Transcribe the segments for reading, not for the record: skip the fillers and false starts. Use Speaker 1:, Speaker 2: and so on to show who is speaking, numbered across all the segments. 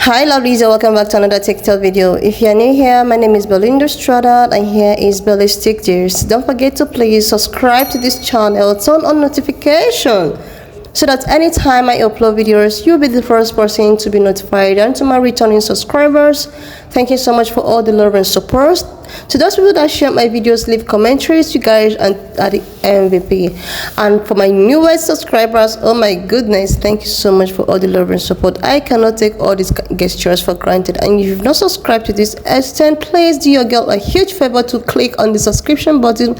Speaker 1: Hi lovelies and welcome back to another TikTok video. If you're new here, my name is Belinda Strada and here is Belly's TikToks. Don't forget to please subscribe to this channel, turn on notification so that anytime I upload videos, you'll be the first person to be notified. And to my returning subscribers, thank you so much for all the love and support. To those people that share my videos, leave commentaries, you guys are the MVP. And for my newest subscribers, oh my goodness, thank you so much for all the love and support. I cannot take all these gestures for granted. And if you've not subscribed to this extent, please do your girl a huge favor to click on the subscription button,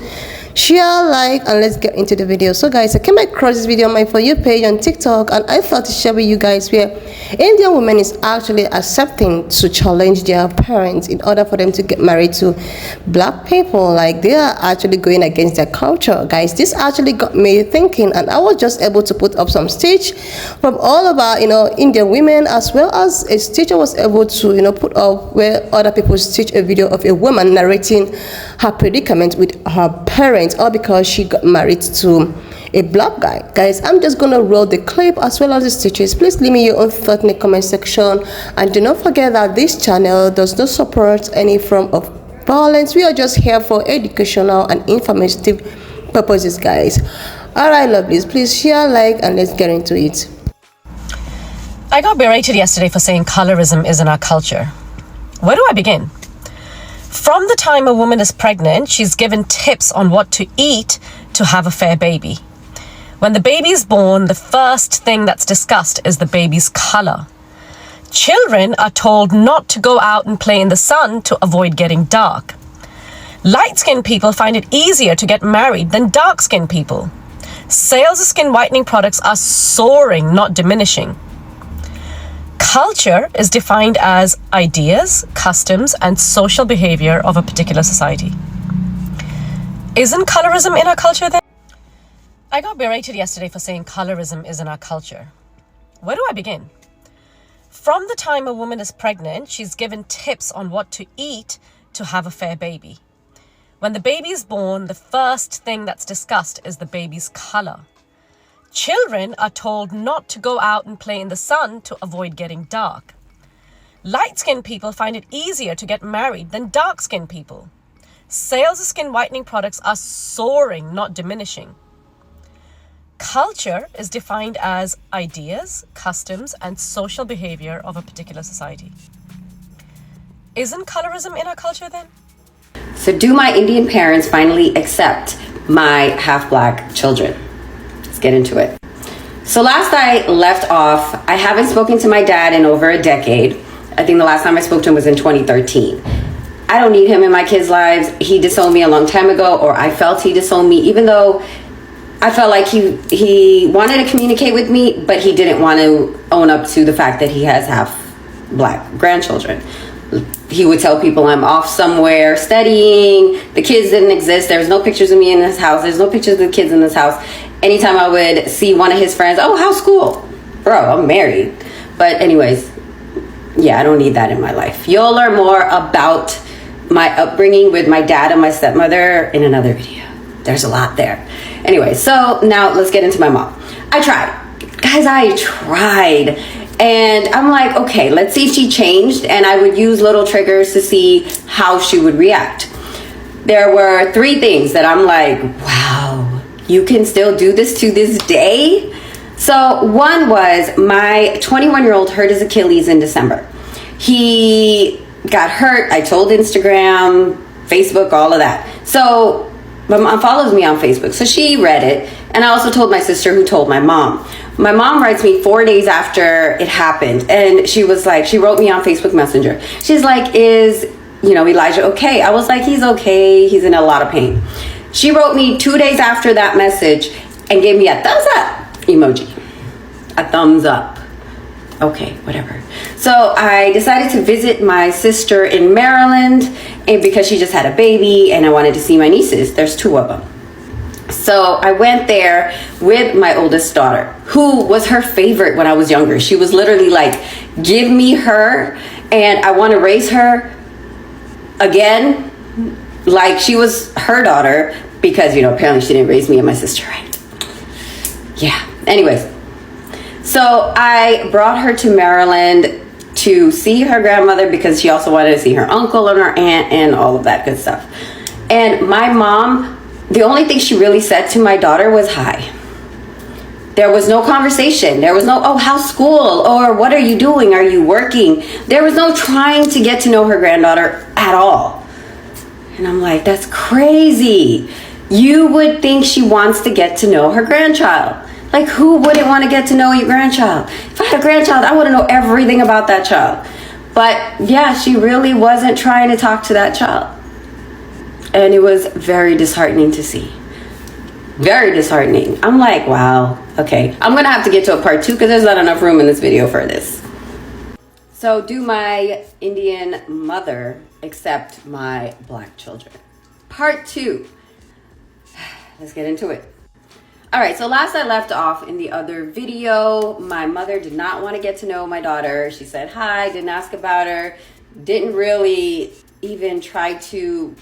Speaker 1: share, like, and let's get into the video. So guys, I came across this video on my For You page on TikTok and I thought to share with you guys where Indian women is actually accepting to challenge their parents in order for them to get married to black people. Like, they are actually going against their culture. Guys, this actually got me thinking, and I was just able to put up some stitch from all of our Indian women, as well as a stitch I was able to put up where other people stitch a video of a woman narrating her predicament with her parents, all because she got married to a black guy. Guys, I'm just gonna roll the clip as well as the stitches. Please leave me your own thought in the comment section, and do not forget that this channel does not support any form of violence. We are just here for educational and informative purposes, guys. All right lovelies, please share, like, and let's get into it.
Speaker 2: I got berated yesterday for saying colorism is in our culture. Where do I begin? From the time a woman is pregnant, she's given tips on what to eat to have a fair baby. When the baby is born, the first thing that's discussed is the baby's color. Children are told not to go out and play in the sun to avoid getting dark. Light-skinned people find it easier to get married than dark-skinned people. Sales of skin whitening products are soaring, not diminishing. Culture is defined as ideas, customs, and social behavior of a particular society. Isn't colorism in our culture then? I got berated yesterday for saying colorism is in our culture. Where do I begin? From the time a woman is pregnant, she's given tips on what to eat to have a fair baby. When the baby is born, the first thing that's discussed is the baby's color. Children are told not to go out and play in the sun to avoid getting dark. Light-skinned people find it easier to get married than dark-skinned people. Sales of skin whitening products are soaring, not diminishing. Culture is defined as ideas, customs, and social behavior of a particular society. Isn't colorism in our culture then?
Speaker 3: So do my Indian parents finally accept my half-black children? Let's get into it. So last I left off, I haven't spoken to my dad in over a decade. I think the last time I spoke to him was in 2013. I don't need him in my kids' lives. He disowned me a long time ago, or I felt he disowned me, even though I felt like he wanted to communicate with me, but he didn't want to own up to the fact that he has half black grandchildren. He would tell people I'm off somewhere studying. The kids didn't exist. There was no pictures of me in this house. There's no pictures of the kids in this house. Anytime I would see one of his friends, oh, how's school? Bro, I'm married. But anyways, yeah, I don't need that in my life. You'll learn more about my upbringing with my dad and my stepmother in another video. There's a lot there. Anyway, so now let's get into my mom. I tried. And I'm like, okay, let's see if she changed. And I would use little triggers to see how she would react. There were 3 things that I'm like, wow, you can still do this to this day? So one was my 21-year-old hurt his Achilles in December. He got hurt. I told Instagram, Facebook, all of that. So my mom follows me on Facebook, so she read it. And I also told my sister, who told my mom. My mom writes me 4 days after it happened. And she was like, she wrote me on Facebook Messenger. She's like, is, Elijah okay? I was like, he's okay. He's in a lot of pain. She wrote me 2 days after that message and gave me a thumbs up emoji. A thumbs up. Okay, whatever. So I decided to visit my sister in Maryland, and because she just had a baby and I wanted to see my nieces. There's 2 of them. So I went there with my oldest daughter, who was her favorite when I was younger. She was literally like, give me her and I want to raise her again. Like she was her daughter because, apparently she didn't raise me and my sister right. Yeah. Anyways, so I brought her to Maryland to see her grandmother because she also wanted to see her uncle and her aunt and all of that good stuff. And my mom, the only thing she really said to my daughter was hi. There was no conversation. There was no, oh, how's school? Or what are you doing? Are you working? There was no trying to get to know her granddaughter at all. And I'm like, that's crazy. You would think she wants to get to know her grandchild. Like, who wouldn't want to get to know your grandchild? If I had a grandchild, I want to know everything about that child. But yeah, she really wasn't trying to talk to that child. And it was very disheartening to see. Very disheartening. I'm like, wow, okay. I'm going to have to get to a part 2 because there's not enough room in this video for this. So, do my Indian mother accept my black children? Part 2. Let's get into it. All right, so last I left off in the other video, my mother did not want to get to know my daughter. She said hi, didn't ask about her, didn't really even try to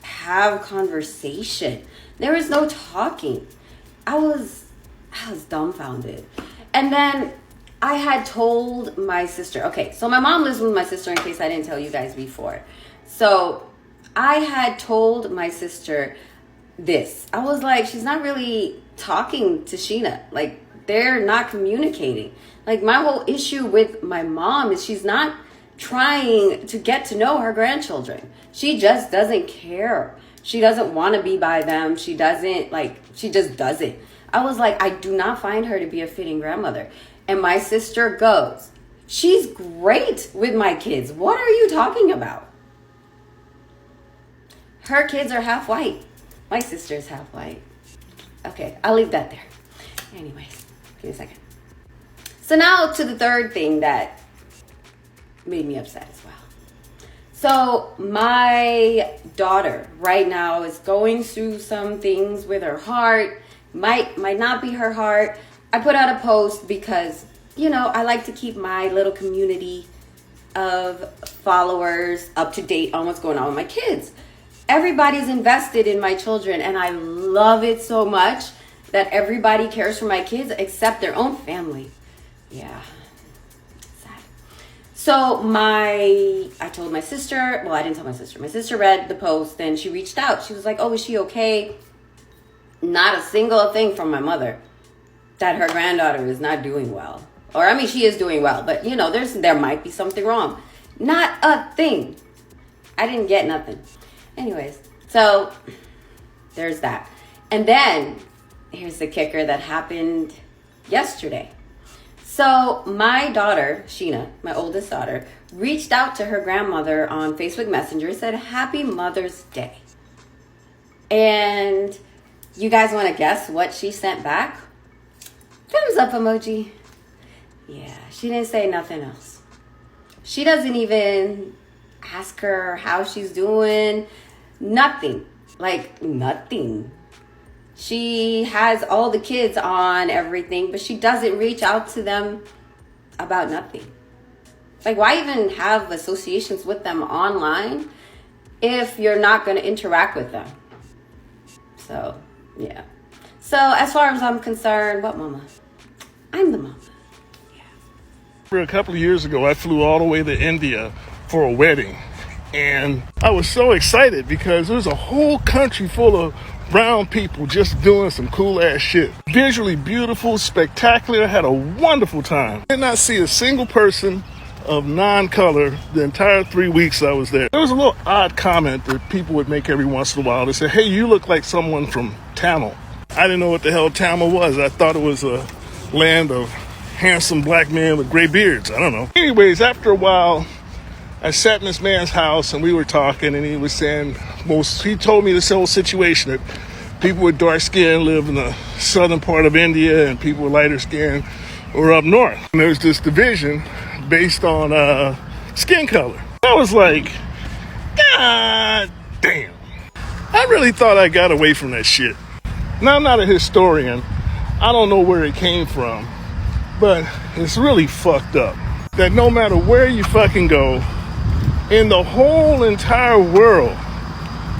Speaker 3: have conversation. There was no talking. I was dumbfounded. And then I had told my sister, okay, so my mom lives with my sister in case I didn't tell you guys before. So I had told my sister this. I was like, she's not really talking to Sheena. Like, they're not communicating. Like, my whole issue with my mom is she's not trying to get to know her grandchildren. She just doesn't care. She doesn't want to be by them. She just doesn't. I was like, I do not find her to be a fitting grandmother. And my sister goes, she's great with my kids. What are you talking about? Her kids are half white. My sister's half white. Okay, I'll leave that there. Anyways, give me a second. So now to the third thing that made me upset as well. So my daughter right now is going through some things with her heart. Might not be her heart. I put out a post because, you know, I like to keep my little community of followers up to date on what's going on with my kids. Everybody's invested in my children, and I love it so much that everybody cares for my kids except their own family. Yeah, sad. So I told my sister, well, I didn't tell my sister. My sister read the post, and she reached out. She was like, oh, is she okay? Not a single thing from my mother that her granddaughter is not doing well. Or, I mean, she is doing well, but, you know, there might be something wrong. Not a thing. I didn't get nothing. Anyways, so there's that. And then here's the kicker that happened yesterday. So my daughter, Sheena, my oldest daughter, reached out to her grandmother on Facebook Messenger and said, Happy Mother's Day. And you guys want to guess what she sent back? Thumbs up emoji. Yeah, she didn't say nothing else. She doesn't even ask her how she's doing. Nothing. Like, nothing. She has all the kids on everything, but she doesn't reach out to them about nothing. Like, why even have associations with them online if you're not going to interact with them? So, yeah. So, as far as I'm concerned, what mama? I'm the mama.
Speaker 4: Yeah. A couple of years ago, I flew all the way to India for a wedding. And I was so excited because there's a whole country full of brown people just doing some cool ass shit. Visually beautiful, spectacular, had a wonderful time. Did not see a single person of non-color the entire 3 weeks I was there. There was a little odd comment that people would make every once in a while. They said, hey, you look like someone from Tamil. I didn't know what the hell Tamil was. I thought it was a land of handsome black men with gray beards. I don't know. Anyways, after a while, I sat in this man's house and we were talking, and he was saying he told me this whole situation that people with dark skin live in the southern part of India and people with lighter skin were up north. And there's this division based on skin color. I was like, God damn. I really thought I got away from that shit. Now, I'm not a historian. I don't know where it came from, but it's really fucked up that no matter where you fucking go, in the whole entire world,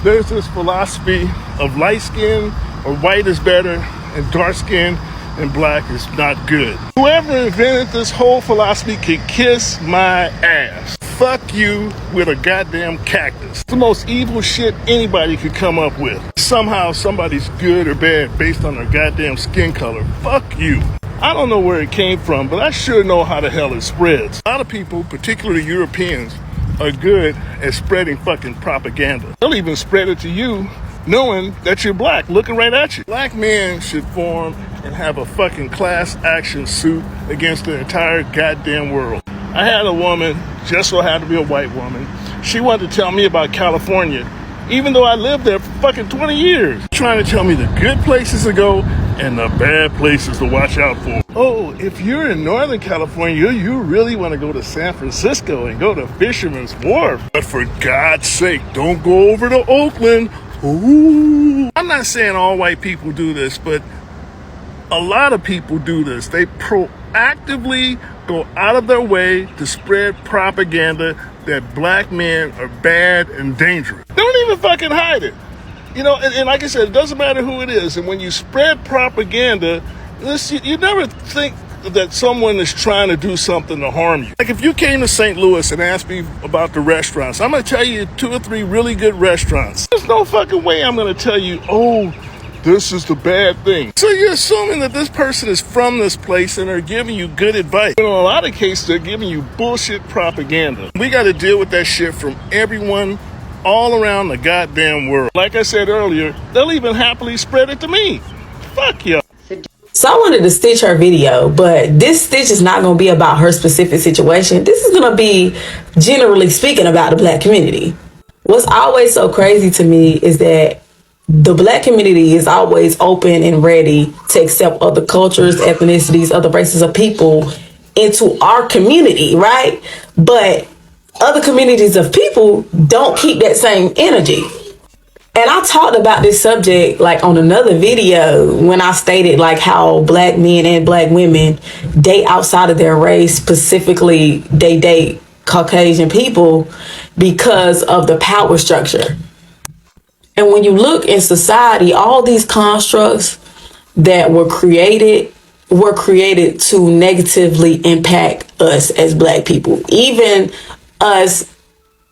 Speaker 4: there's this philosophy of light skin or white is better and dark skin and black is not good. Whoever invented this whole philosophy can kiss my ass. Fuck you with a goddamn cactus. It's the most evil shit anybody could come up with. Somehow somebody's good or bad based on their goddamn skin color. Fuck you. I don't know where it came from, but I sure know how the hell it spreads. A lot of people, particularly Europeans, are good at spreading fucking propaganda. They'll even spread it to you knowing that you're black, looking right at you. Black men should form and have a fucking class action suit against the entire goddamn world. I had a woman, just so happened to be a white woman, she wanted to tell me about California, even though I lived there for fucking 20 years. Trying to tell me the good places to go and the bad places to watch out for. Oh, if you're in Northern California, you really want to go to San Francisco and go to Fisherman's Wharf. But for God's sake, don't go over to Oakland. Ooh. I'm not saying all white people do this, but a lot of people do this. They proactively go out of their way to spread propaganda that black men are bad and dangerous. They don't even fucking hide it. You know, and like I said, it doesn't matter who it is. And when you spread propaganda, you never think that someone is trying to do something to harm you. Like if you came to St. Louis and asked me about the restaurants, I'm going to tell you 2 or 3 really good restaurants. There's no fucking way I'm going to tell you, oh, this is the bad thing. So you're assuming that this person is from this place and are giving you good advice. But in a lot of cases, they're giving you bullshit propaganda. We got to deal with that shit from everyone all around the goddamn world. Like I said earlier, they'll even happily spread it to me. Fuck y'all.
Speaker 5: So I wanted to stitch her video, but this stitch is not going to be about her specific situation. This is going to be generally speaking about the black community. What's always so crazy to me is that the black community is always open and ready to accept other cultures, ethnicities, other races of people into our community, right? But other communities of people don't keep that same energy. And I talked about this subject like on another video when I stated like how black men and black women date outside of their race, specifically they date Caucasian people because of the power structure. And when you look in society, all these constructs that were created to negatively impact us as black people. Even us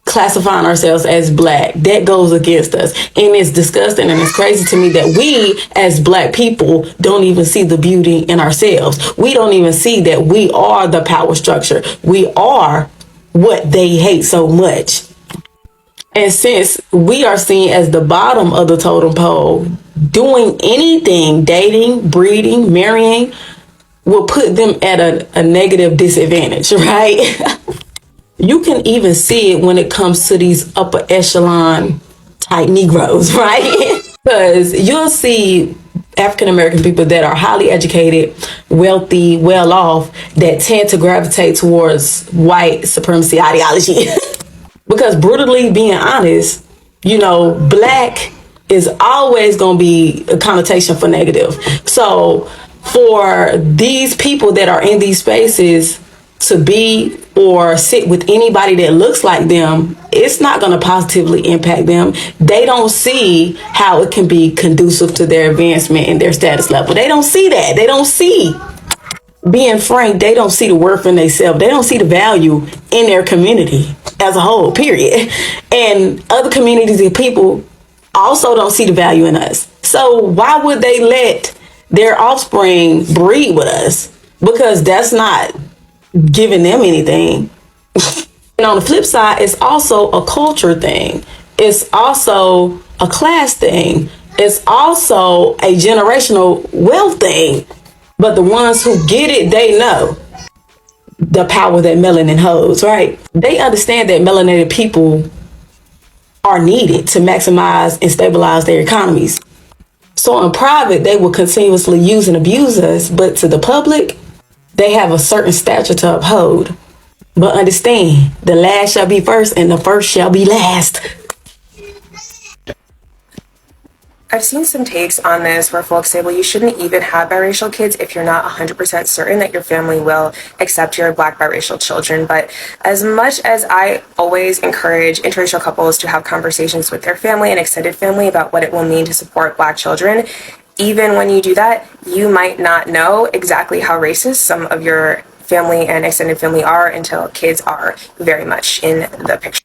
Speaker 5: classifying ourselves as black, that goes against us. And it's disgusting and it's crazy to me that we as black people don't even see the beauty in ourselves. We don't even see that we are the power structure. We are what they hate so much. And since we are seen as the bottom of the totem pole, doing anything, dating, breeding, marrying, will put them at a negative disadvantage, right? You can even see it when it comes to these upper echelon type Negroes, right? Because you'll see African American people that are highly educated, wealthy, well off, that tend to gravitate towards white supremacy ideology. Because brutally being honest, you know, black is always going to be a connotation for negative. So for these people that are in these spaces to be or sit with anybody that looks like them, it's not going to positively impact them. They don't see how it can be conducive to their advancement and their status level. They don't see that. They don't see, being frank, they don't see the worth in themselves. They don't see the value in their community as a whole, period. And other communities and people also don't see the value in us. So why would they let their offspring breed with us? Because that's not giving them anything. And on the flip side, it's also a culture thing. It's also a class thing. It's also a generational wealth thing. But the ones who get it, they know the power that melanin holds, right? They understand that melanated people are needed to maximize and stabilize their economies. So in private, they will continuously use and abuse us, but to the public, they have a certain stature to uphold. But understand, the last shall be first and the first shall be last.
Speaker 6: I've seen some takes on this where folks say, well, you shouldn't even have biracial kids if you're not 100% certain that your family will accept your Black biracial children. But as much as I always encourage interracial couples to have conversations with their family and extended family about what it will mean to support Black children, even when you do that, you might not know exactly how racist some of your family and extended family are until kids are very much in the picture.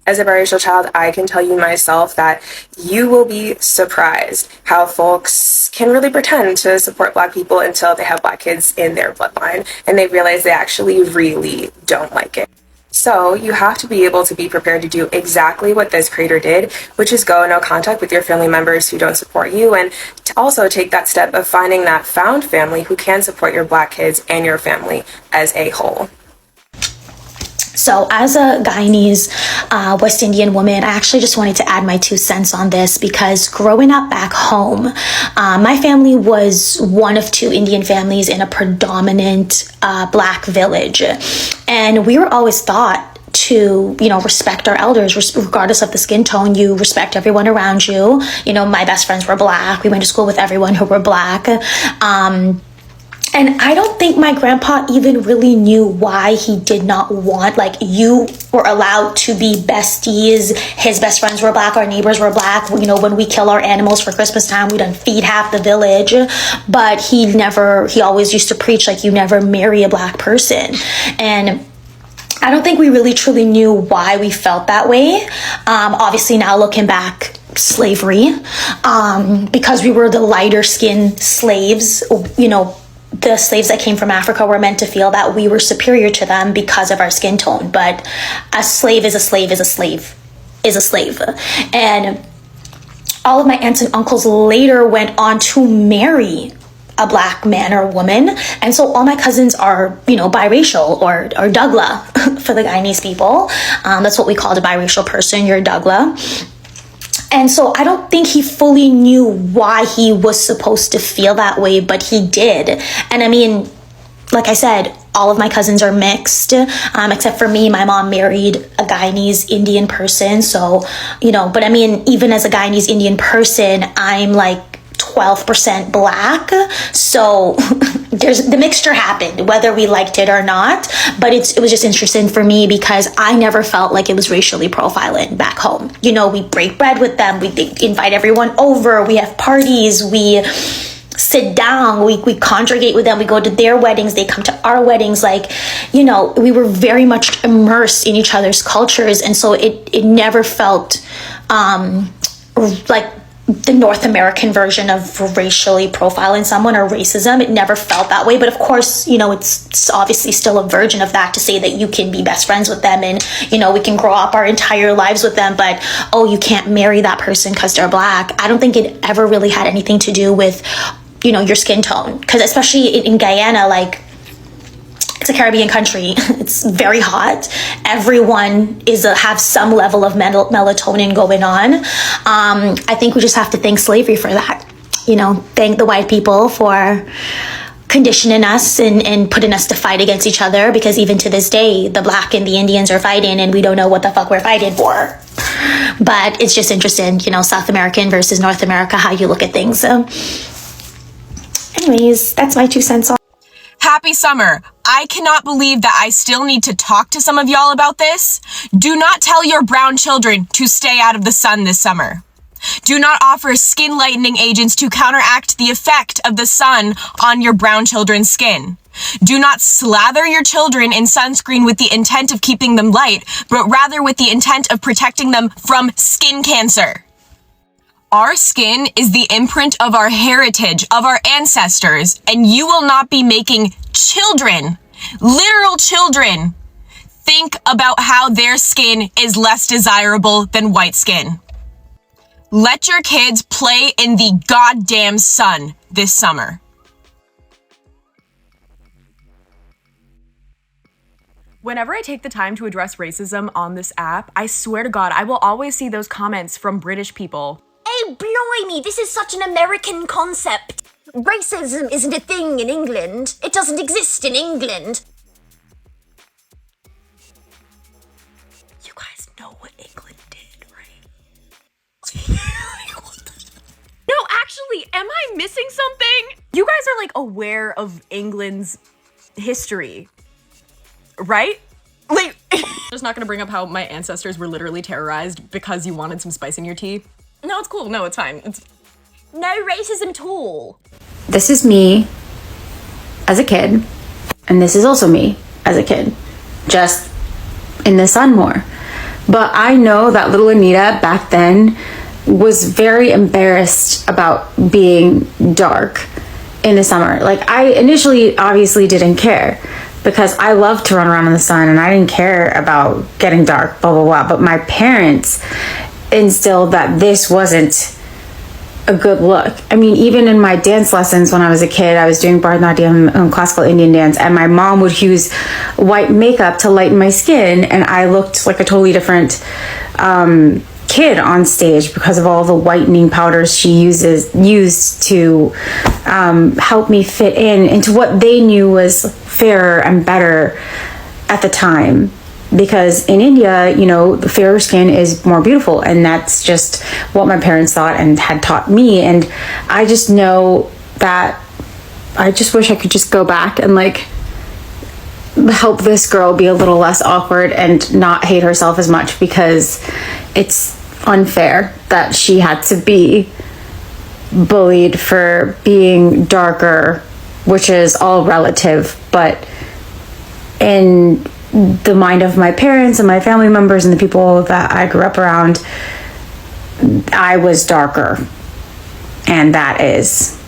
Speaker 6: As a biracial child, I can tell you myself that you will be surprised how folks can really pretend to support Black people until they have Black kids in their bloodline and they realize they actually really don't like it. So you have to be able to be prepared to do exactly what this creator did, which is go no contact with your family members who don't support you, and to also take that step of finding that found family who can support your Black kids and your family as a whole.
Speaker 7: So as a Guyanese West Indian woman, I actually just wanted to add my 2 cents on this because growing up back home, my family was one of 2 Indian families in a predominant Black village. And we were always taught to, respect our elders, regardless of the skin tone. You respect everyone around you. My best friends were Black. We went to school with everyone who were Black. And I don't think my grandpa even really knew why he did not want, you were allowed to be besties. His best friends were Black, our neighbors were Black. When we kill our animals for Christmas time, we don't feed half the village. But he always used to preach, you never marry a Black person. And I don't think we really truly knew why we felt that way. Obviously now looking back, slavery, because we were the lighter skinned slaves, the slaves that came from Africa were meant to feel that we were superior to them because of our skin tone. But a slave is a slave is a slave is a slave. And all of my aunts and uncles later went on to marry a Black man or woman. And so all my cousins are, biracial or Dougla for the Guyanese people. That's what we called a biracial person. You're a Dougla. And so I don't think he fully knew why he was supposed to feel that way, but he did. And I mean, like I said, all of my cousins are mixed, except for me. My mom married a Guyanese Indian person. So, but I mean, even as a Guyanese Indian person, I'm 12% Black. So the mixture happened, whether we liked it or not. But it was just interesting for me because I never felt like it was racially profiling back home. We break bread with them. We invite everyone over. We have parties. We sit down. We congregate with them. We go to their weddings. They come to our weddings. We were very much immersed in each other's cultures. And so it never felt like the North American version of racially profiling someone or racism. It never felt that way. But of course, it's obviously still a version of that to say that you can be best friends with them and, we can grow up our entire lives with them. But, you can't marry that person because they're Black. I don't think it ever really had anything to do with, your skin tone. Because especially in Guyana, it's a Caribbean country. It's very hot. Everyone have some level of melatonin going on. I think we just have to thank slavery for that. Thank the white people for conditioning us and putting us to fight against each other, because even to this day, the Black and the Indians are fighting and we don't know what the fuck we're fighting for. But it's just interesting, South American versus North America, how you look at things. So anyways, that's my 2 cents on.
Speaker 8: Happy summer. I cannot believe that I still need to talk to some of y'all about this. Do not tell your brown children to stay out of the sun this summer. Do not offer skin lightening agents to counteract the effect of the sun on your brown children's skin. Do not slather your children in sunscreen with the intent of keeping them light, but rather with the intent of protecting them from skin cancer. Our skin is the imprint of our heritage, of our ancestors, and you will not be making children, literal children, think about how their skin is less desirable than white skin. Let your kids play in the goddamn sun this summer.
Speaker 9: Whenever I take the time to address racism on this app, I swear to God, I will always see those comments from British people.
Speaker 10: Hey, blimey, this is such an American concept. Racism isn't a thing in England. It doesn't exist in England.
Speaker 9: You guys know what England did, right? No, actually, am I missing something? You guys are aware of England's history, right? I'm just not gonna bring up how my ancestors were literally terrorized because you wanted some spice in your tea. No, it's cool. No, it's fine.
Speaker 10: No racism at all.
Speaker 11: This is me as a kid, and this is also me as a kid, just in the sun more. But I know that little Anita back then was very embarrassed about being dark in the summer. Like, I initially obviously didn't care because I loved to run around in the sun and I didn't care about getting dark, blah, blah, blah. But my parents instilled that this wasn't a good look. I mean, even in my dance lessons when I was a kid, I was doing Bharatanatyam and classical Indian dance, and my mom would use white makeup to lighten my skin, and I looked like a totally different kid on stage because of all the whitening powders she used to help me fit into what they knew was fairer and better at the time. Because in India, you know, the fairer skin is more beautiful, and that's just what my parents thought and had taught me. And I just know that I just wish I could just go back and like help this girl be a little less awkward and not hate herself as much, because it's unfair that she had to be bullied for being darker, which is all relative. But in the mind of my parents and my family members and the people that I grew up around, I was darker, and that is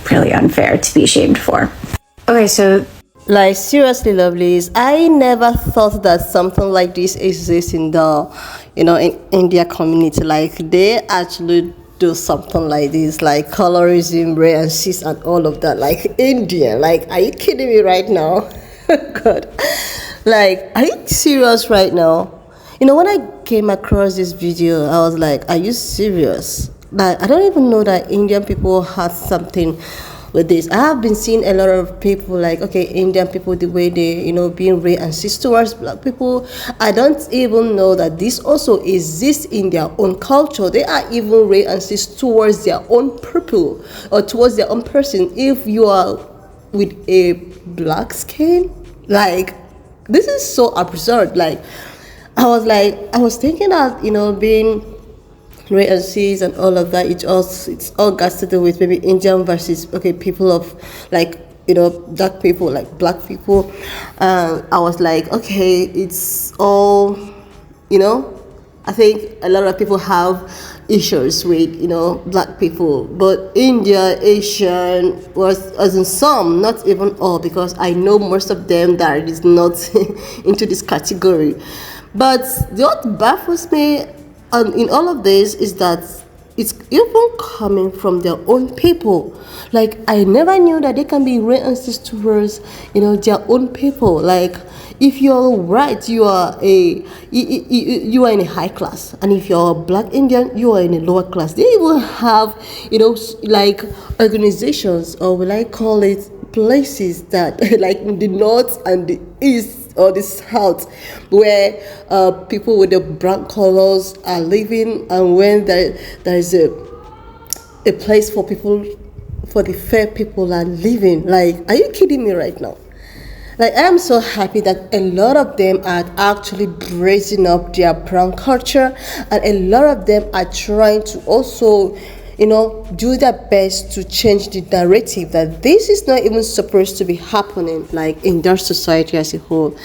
Speaker 11: really unfair to be ashamed for. Okay, so
Speaker 1: like seriously, lovelies, I never thought that something like this exists in the, you know, in India community. Like, they actually do something like this, like colorism, ray and cis and all of that. Like, India, like, are you kidding me right now? God. Like, are you serious right now? You know, when I came across this video, I was like, are you serious? Like, I don't even know that Indian people had something with this. I have been seeing a lot of people like, okay, Indian people, the way they, you know, being racist towards black people. I don't even know that this also exists in their own culture. They are even racist towards their own people or towards their own person. If you are with a black skin, like, this is so absurd. Like, I was thinking that, you know, being racist and all of that, it's all got to do with maybe Indian versus, okay, people of, like, you know, dark people, like black people. I was like, okay, it's all, you know, I think a lot of people have issues with, you know, black people, but India, Asian, was in some, not even all, because I know most of them that is not into this category. But what baffles me in all of this is that it's even coming from their own people. Like, I never knew that they can be racist towards, you know, their own people. Like, if you're white, you are you are in a high class, and if you're a black Indian, you are in a lower class. They even have, you know, like organizations, or will I call it places that like the north and the east or the south, where people with the brown colors are living, and when there is a place for people, for the fair people are living. Like, are you kidding me right now? Like, I am so happy that a lot of them are actually bracing up their brown culture, and a lot of them are trying to also, you know, do their best to change the narrative that this is not even supposed to be happening, like, in their society as a whole.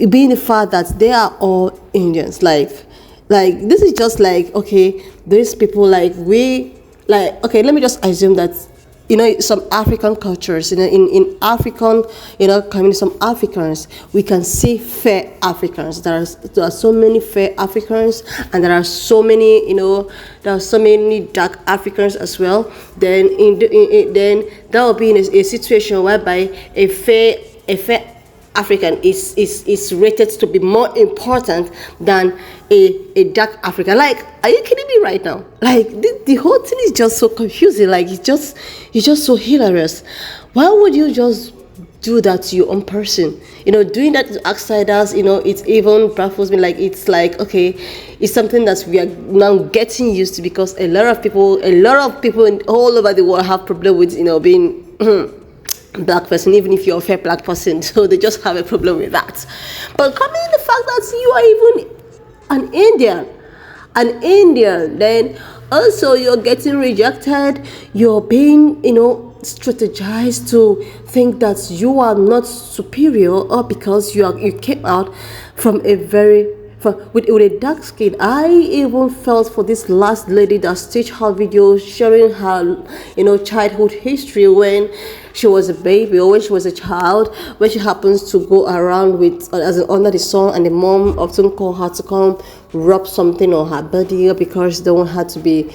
Speaker 1: Being the fact that they are all Indians, like this is just like, okay, these people, like, okay, let me just assume that, you know, some African cultures, you know, in African, you know, community, some Africans, we can see fair Africans. There are so many fair Africans, and there are so many, you know, there are so many dark Africans as well. Then then that will be in a situation whereby a fair African is rated to be more important than a dark African. Like, are you kidding me right now? Like, the whole thing is just so confusing. Like, it's just so hilarious. Why would you just do that to your own person? You know, doing that to outsiders, you know, it even baffles me. Like, it's like, okay, it's something that we are now getting used to, because a lot of people all over the world have problem with, you know, being black person, even if you're a fair black person. So they just have a problem with that. But coming in the fact that you are even an Indian, then Also, you're getting rejected. You're being, strategized to think that you are not superior, or because you came out from a very with a dark skin. I even felt for this last lady that staged her video sharing her childhood history when she was a baby or when she was a child, when she happens to go around with under the sun, and the mom often call her to come rub something on her body because they want her to be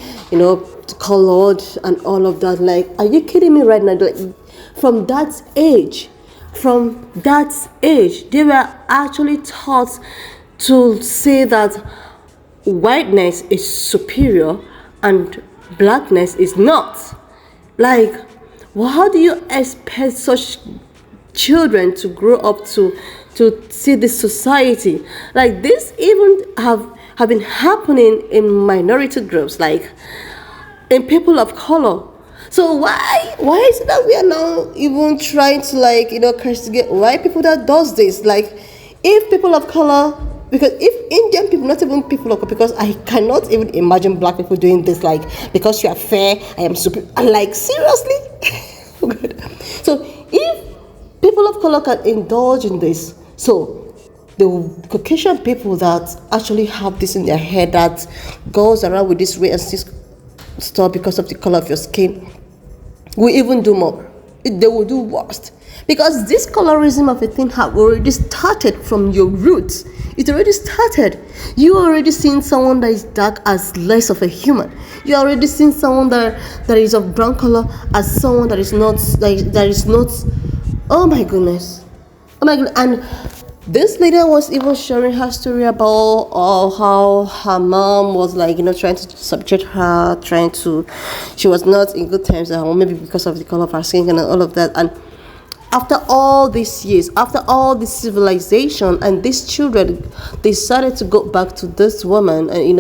Speaker 1: colored and all of that. Like, are you kidding me right now? Like, from that age they were actually taught to say that whiteness is superior and blackness is not. Like, well, how do you expect such children to grow up to see this society? Like, this even have been happening in minority groups, like in people of color. So why is it that we are now even trying to castigate white people that does this? Like, if people of color, because if Indian people, not even people of color, because I cannot even imagine black people doing this, like, because you are fair, I am super, like, seriously? Oh God. So if people of color can indulge in this, so the Caucasian people that actually have this in their head, that goes around with this racist stuff because of the color of your skin, will even do more. They will do worse. Because this colorism of a thing have already started from your roots. It already started. You already seen someone that is dark as less of a human. You already seen someone that is of brown color as someone that is not. Oh my goodness. Oh my goodness. And this lady was even sharing her story about how her mom was trying to subject her, she was not in good terms, or maybe because of the color of her skin and all of that. And after all these years, after all this civilization, and these children decided to go back to this woman, and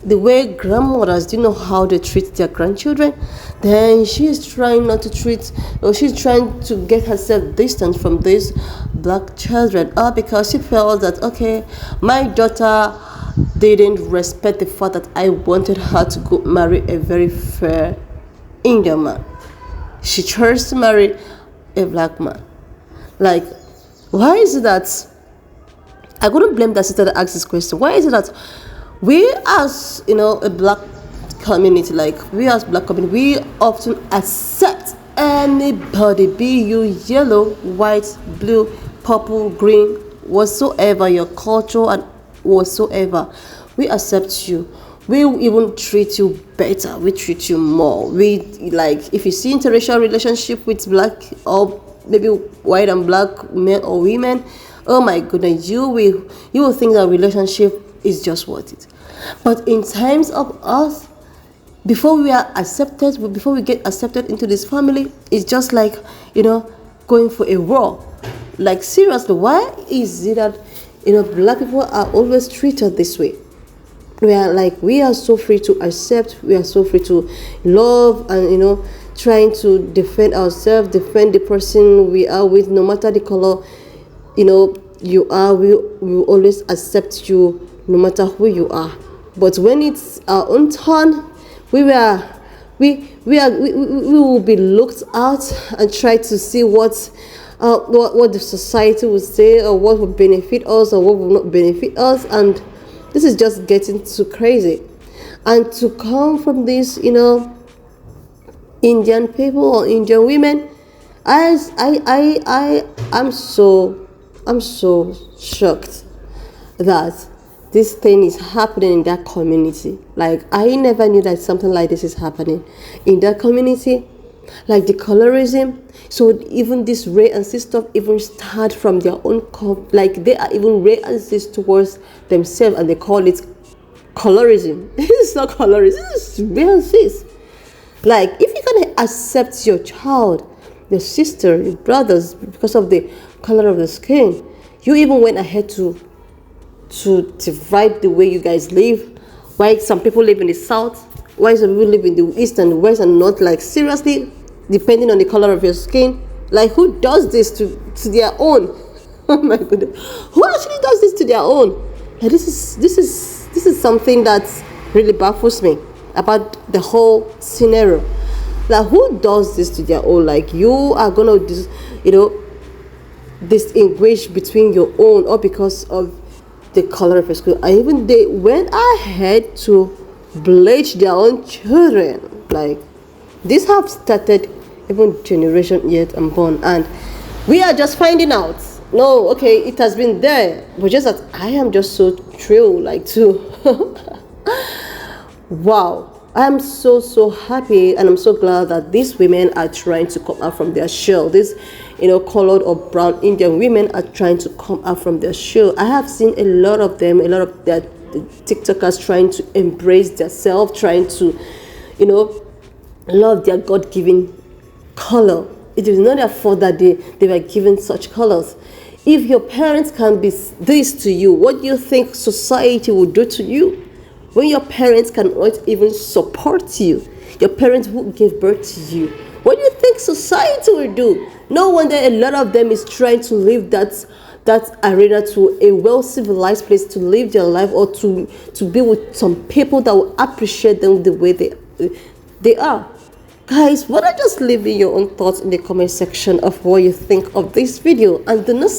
Speaker 1: the way grandmothers do know how they treat their grandchildren, then she's trying not to treat, or she's trying to get herself distant from these black children, because she felt that, okay, my daughter didn't respect the fact that I wanted her to go marry a very fair Indian man. She chose to marry a black man. Like, why is it that I couldn't blame that sister that asked this question? Why is it that we as a black community, we often accept anybody, be you yellow, white, blue, purple, green, whatsoever your culture and whatsoever, we accept you. We even treat you better. We treat you more. We if you see interracial relationship with black or maybe white and black men or women, oh my goodness, you will think that relationship is just worth it. But in times of us, before we get accepted into this family, it's just going for a war. Like, seriously, why is it that black people are always treated this way? We are so free to accept, we are so free to love, and trying to defend ourselves, defend the person we are with, no matter the color you are. We will always accept you no matter who you are. But when it's our own turn, we will be looked at and try to see what the society would say, or what would benefit us or what will not benefit us. And this is just getting too crazy. And to come from these Indian people or Indian women, I'm so shocked that this thing is happening in that community. Like, I never knew that something like this is happening in that community. Like, the colorism. So even this racist stuff even start from their own they are even racist towards themselves, and they call it colorism. It's not colorism, it's racist. Like, if you can accept your child, your sister, your brothers because of the color of the skin, you even went ahead to divide the way you guys live. Why some people live in the south, why some people live in the east and the west and north? Like, seriously, depending on the color of your skin. Like, who does this to their own? Oh my goodness, who actually does this to their own? Like, this is something that really baffles me. about the whole scenario. Like, who does this to their own? Like, you are gonna distinguish between your own, or because of the color of your skin. And even they went ahead to bleach their own children. Like, this have started even generation yet unborn, and we are just finding out. No, okay, it has been there, but just that I am just so thrilled, like, to wow. I'm so happy, and I'm so glad that these women are trying to come out from their shell. These, colored or brown Indian women are trying to come out from their shell. I have seen a lot of them, a lot of their TikTokers trying to embrace themselves, trying to, love their God-given color. It is not their fault that they were given such colors. If your parents can be this to you, what do you think society will do to you? When your parents cannot even support you, your parents who gave birth to you, what do you think society will do? No wonder a lot of them is trying to leave that arena to a well-civilized place to live their life, or to be with some people that will appreciate them the way they are. Guys, why not just leave me your own thoughts in the comment section of what you think of this video, and do not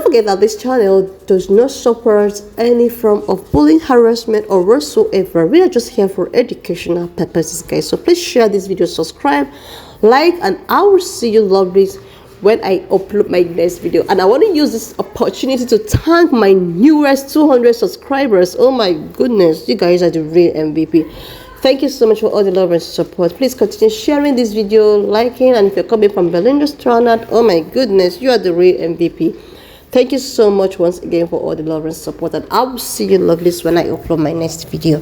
Speaker 1: forget that this channel does not support any form of bullying, harassment, or whatsoever. We are just here for educational purposes, guys. So please share this video, subscribe, like, and I will see you lovelies when I upload my next video. And I want to use this opportunity to thank my newest 200 subscribers. Oh my goodness, you guys are the real MVP. Thank you so much for all the love and support. Please continue sharing this video, liking, and if you're coming from Belinda Stranad, oh my goodness, you are the real MVP. Thank you so much once again for all the love and support, and I will see you lovelies when I upload my next video.